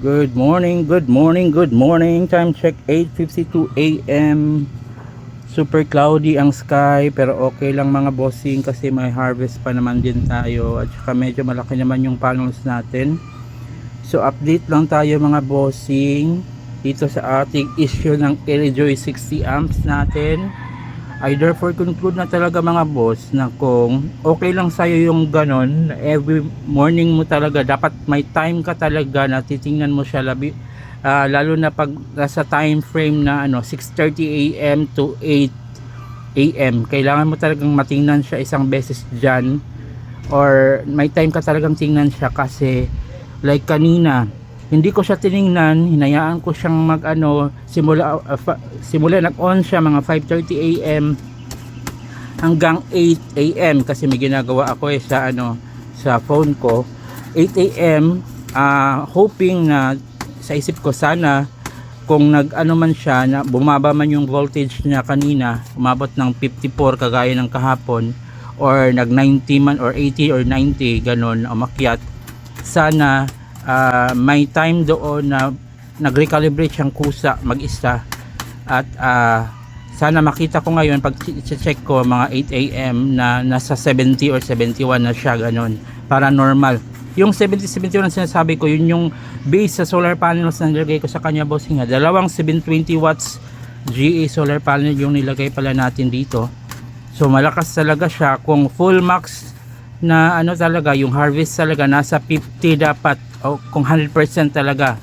Good morning, good morning, good morning. Time check 8:52 AM. Super cloudy ang sky pero okay lang mga bossing kasi may harvest pa naman din tayo at saka medyo malaki naman yung panels natin. So update lang tayo mga bossing dito sa ating issue ng LJoy 60 amps natin. I therefore conclude na talaga mga boss na kung okay lang sa'yo yung ganon, every morning mo talaga dapat may time ka talaga na titingnan mo siya lalo na pag nasa time frame na 6:30 AM to 8 AM, kailangan mo talagang matingnan siya isang beses dyan, or may time ka talagang tingnan siya kasi like kanina hindi ko siya tiningnan, hinayaan ko siyang simula nag-on siya mga 5:30 AM hanggang 8 AM kasi may ginagawa ako sa phone ko. 8 AM hoping na sa isip ko sana kung man siya na bumaba man yung voltage niya kanina, umabot ng 54 kagaya ng kahapon, or nag 90 man or 80 or 90 ganon umakyat, sana may time doon na nag-recalibrate siyang kusa mag-isa at sana makita ko ngayon pag check ko mga 8 AM na nasa 70 or 71 na siya ganon para normal. Yung 70-71 na sinasabi ko, yun yung base sa solar panels na nilagay ko sa kanya bossing ha. Dalawang 720 watts GA solar panel yung nilagay pala natin dito. So malakas talaga siya. Kung full max na talaga yung harvest talaga nasa 50 dapat, o kung 100% talaga,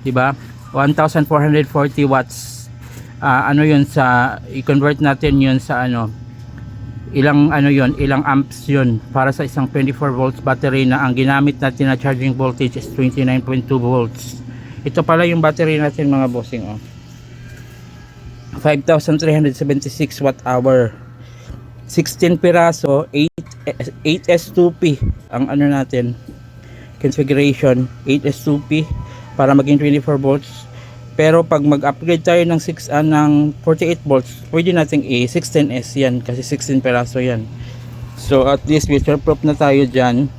diba, 1440 watts. Yun sa i-convert natin yun sa ilang amps yun para sa isang 24 volts battery na ang ginamit natin na charging voltage is 29.2 volts. Ito pala yung battery natin mga bossing 5376 watt hour, 16 piraso, 8S2P ang natin configuration, 8S2P para maging 24 volts. Pero pag mag-upgrade tayo ng 48 volts, pwede nating i-16S yan kasi 16 peraso yan. So at least future proof na tayo dyan.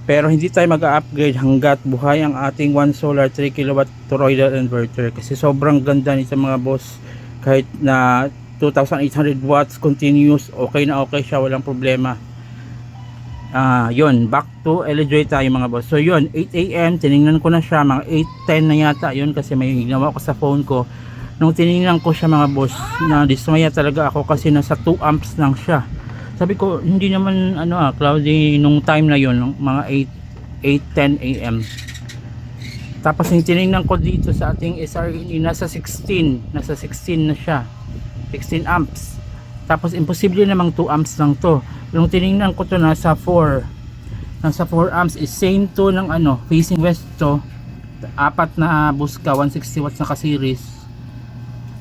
Pero hindi tayo mag-upgrade hanggat buhay ang ating One Solar 3 kW toroidal inverter kasi sobrang ganda nito mga boss. Kahit na 2800 watts continuous, okay na okay siya, walang problema. Yun, back to LJoy tayo mga boss. So yun, 8 AM tiningnan ko na siya, mga 8:10 na yata yun kasi may ginawa ko sa phone ko. Nung tiningnan ko siya mga boss, na dismaya talaga ako kasi nasa 2 amps lang siya. Sabi ko hindi naman cloudy nung time na yun, mga 8:10 AM. Tapos yung tiningnan ko dito sa ating SRE, nasa 16 na siya, 16 amps. Tapos imposible namang 2 amps lang to. Yung tiningnan ko to nasa 4 amps, is same to ng facing west to, 4 na buska, 160 watts na ka-series,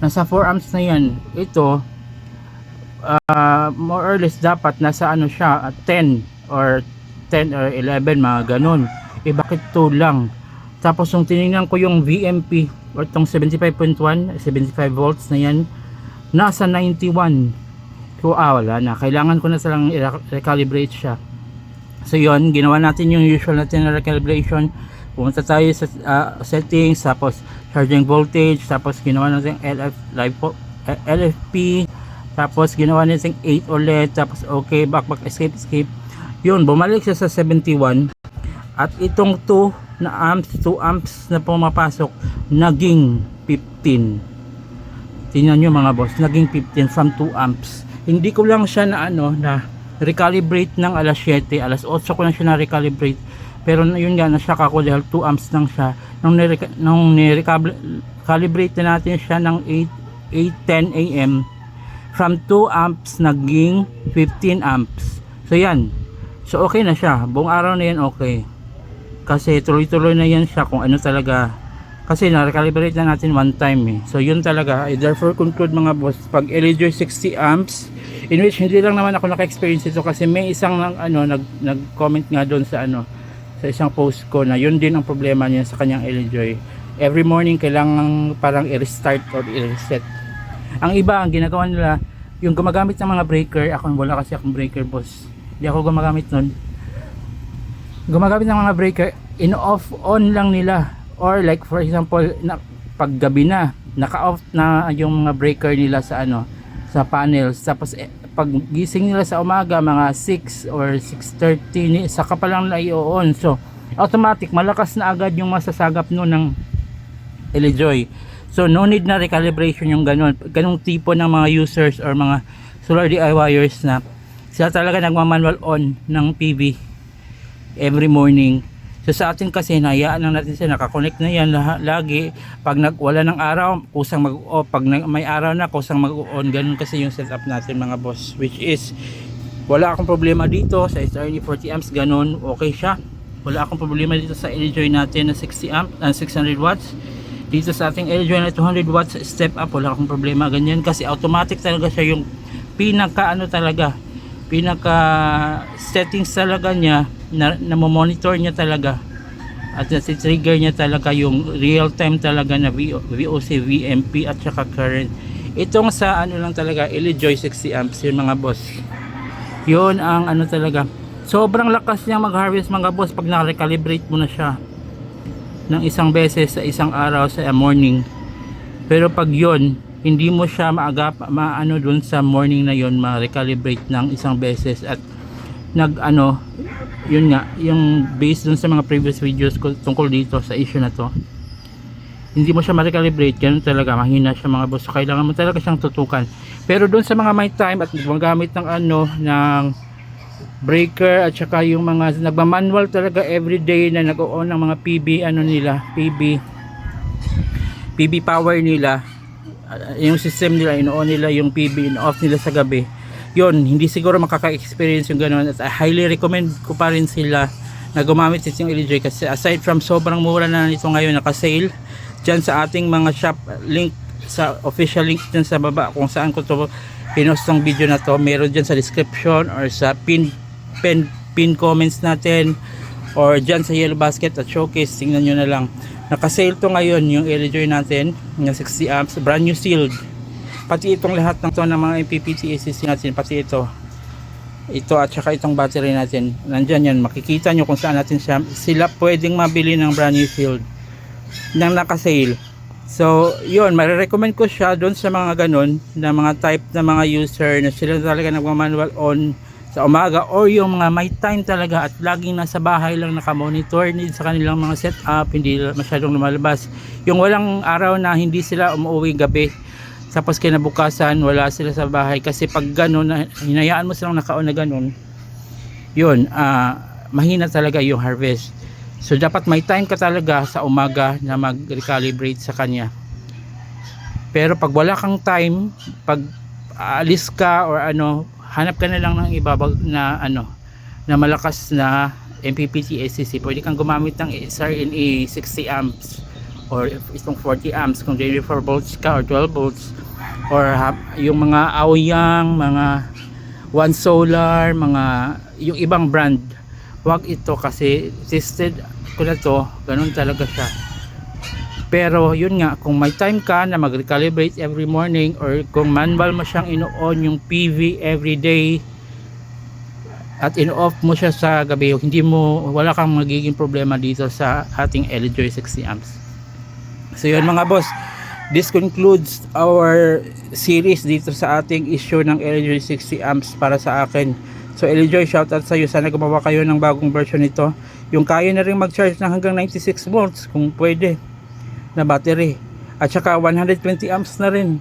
nasa 4 amps na yan. Ito more or less dapat nasa siya 10 or 11 mga ganun. Bakit 2 lang? Tapos yung tiningnan ko yung VMP or tong 75.1, 75 volts na yan, nasa 91. So wala na, kailangan ko na silang recalibrate siya. So yun, ginawa natin yung usual natin na recalibration. Pumunta tayo sa settings, tapos charging voltage, tapos ginawa natin LFP, tapos ginawa natin 8 ulit, tapos okay, back, escape. Yun, bumalik siya sa 71. At itong 2 amps na pumapasok, naging 15. Tingnan nyo mga boss, naging 15 from 2 amps. Hindi ko lang siya na recalibrate ng alas 7, alas 8 ko lang siya na recalibrate. Pero yun nga, nasyak ako dahil 2 amps lang siya. Nung ni-recalibrate na natin siya ng 8:10 AM, from 2 amps naging 15 amps. So yan. So okay na siya. Buong araw na yan okay. Kasi tuloy-tuloy na yan siya kung talaga. Kasi na-recalibrate na natin one time So yun talaga. I therefore conclude mga boss, pag LJoy 60 amps, in which hindi lang naman ako naka-experience ito kasi may isang nag-comment nga doon sa sa isang post ko na yun din ang problema niya sa kanyang LJoy. Every morning kailangan parang i-restart or i-reset. Ang iba, ang ginagawa nila, yung gumagamit ng mga breaker, wala kasi akong breaker boss. Hindi ako gumagamit nun. Gumagamit ng mga breaker, in-off on lang nila. or like for example pag gabi na naka-off na yung mga breaker nila sa sa panels, tapos pag gising nila sa umaga mga 6 or 6:30 saka pa lang na i-on, so automatic malakas na agad yung masasagap no ng LJoy. So no need na recalibration yung ganung tipo ng mga users or mga solar DIYers na sila talaga nagma-manual on ng PV every morning. So sa atin kasi nahayaan lang natin siya, nakakonect na yan lagi. Pag wala ng araw, kusang mag-off. Pag may araw na, kusang mag-on. Ganun kasi yung setup natin mga boss. Which is, wala akong problema dito sa SRE 40 amps. Ganun, okay siya. Wala akong problema dito sa LJoy natin na 60 amp, 600 watts. Dito sa ating LJoy na 200 watts step up, wala akong problema. Ganyan kasi automatic talaga siya yung pinaka settings talaga niya na monitor niya talaga at trigger niya talaga yung real time talaga na VOC, VMP at saka current. Itong sa lang talaga LJoy 60 amps yun mga boss, yun ang talaga sobrang lakas niya mag-harvest mga boss pag na-recalibrate mo na siya ng isang beses sa isang araw sa morning. Pero pag yun hindi mo siya dun sa morning na yon ma-recalibrate ng isang beses at yun nga yung based dun sa mga previous videos ko tungkol dito sa issue na to, hindi mo siya ma-recalibrate, ganun talaga mahina siya mga boss. So kailangan mo talaga siyang tutukan. Pero dun sa mga may time at gumagamit ng ng breaker at saka yung mga nagma-manual talaga everyday na nag-on ng mga PV power nila, yung system nila, ino-on nila yung PV, ino-off nila sa gabi, yun, hindi siguro makaka-experience yung gano'n. At I highly recommend ko pa rin sila na gumamit yung LJoy kasi aside from sobrang mura na nito ngayon, naka-sale dyan sa ating mga shop link, sa official link dyan sa baba kung saan ko to pinost ng video na to, meron dyan sa description or sa pin comments natin or dyan sa yellow basket at showcase, tingnan nyo na lang. Naka-sale to ngayon yung LJoy natin ng 60 amps, brand new sealed. Pati itong lahat ng to ng mga MPPT ACC natin, pati ito at saka itong battery natin, nandyan yan, makikita nyo kung saan natin sila pwedeng mabili ng brand new sealed ng naka-sale. So yun, marirecommend ko siya doon sa mga ganun na mga type na mga user na sila talaga nagma-manual on sa umaga or yung mga may time talaga at laging nasa bahay lang nakamonitor sa kanilang mga setup, hindi masyadong lumalabas, yung walang araw na hindi sila umuwi gabi tapos kinabukasan wala sila sa bahay. Kasi pag gano'n, hinayaan mo silang nakaon na gano'n, yun, mahina talaga yung harvest. So dapat may time ka talaga sa umaga na mag-recalibrate sa kanya. Pero pag wala kang time, pag aalis ka or hanap ka na lang ng ibabag na na malakas na MPPT ACC, pwede kang gumamit ng SRNA 60 amps or itong 40 amps kung 24 volts ka or 12 volts or yung mga Aoyang, mga One Solar, mga yung ibang brand. Wag ito kasi tested ko na to, ganun talaga siya. Pero yun nga, kung may time ka na mag-recalibrate every morning or kung manual mo siyang ino-on yung PV every day at ino-off mo siya sa gabi, wala kang magiging problema dito sa ating LJoy 60 amps. So yun mga boss, this concludes our series dito sa ating issue ng LJoy 60 amps para sa akin. So LJoy, shoutout sa iyo, sana gumawa kayo ng bagong version nito, yung kaya na rin mag-charge ng hanggang 96 volts kung pwede na battery at saka 120 amps na rin.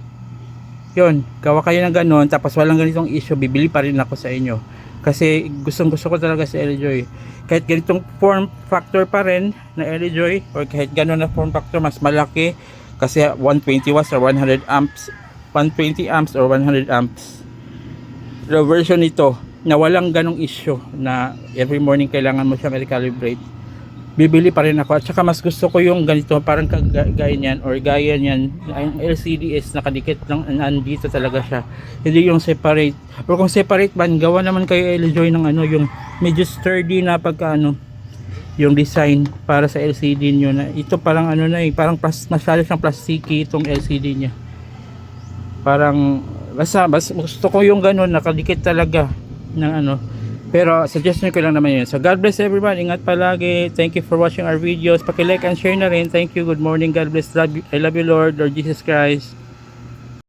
Yun, gawa kayo ng ganon, tapos walang ganitong issue, bibili pa rin ako sa inyo kasi gusto ko talaga sa LJoy. Kahit ganitong form factor pa rin na LJoy or kahit ganon na form factor, mas malaki kasi 120 watts or 100 amps, 120 amps or 100 amps the version nito na walang ganong issue na every morning kailangan mo siya recalibrate, bibili pa rin ako. At saka mas gusto ko yung ganito, parang gaya niyan or gaya niyan, yung LCDs nakadikit lang, nandito talaga siya, hindi yung separate. Pero kung separate man, gawa naman kayo LJoy ng yung medyo sturdy na pagka yung design para sa LCD nyo. Na ito parang parang masyado siyang plastiki itong LCD nya, parang basta gusto ko yung ganun nakadikit talaga ng Pero suggestion ko lang naman yun. So God bless everyone. Ingat palagi. Thank you for watching our videos. Paki-like and share na rin. Thank you. Good morning. God bless. I love you Lord Jesus Christ.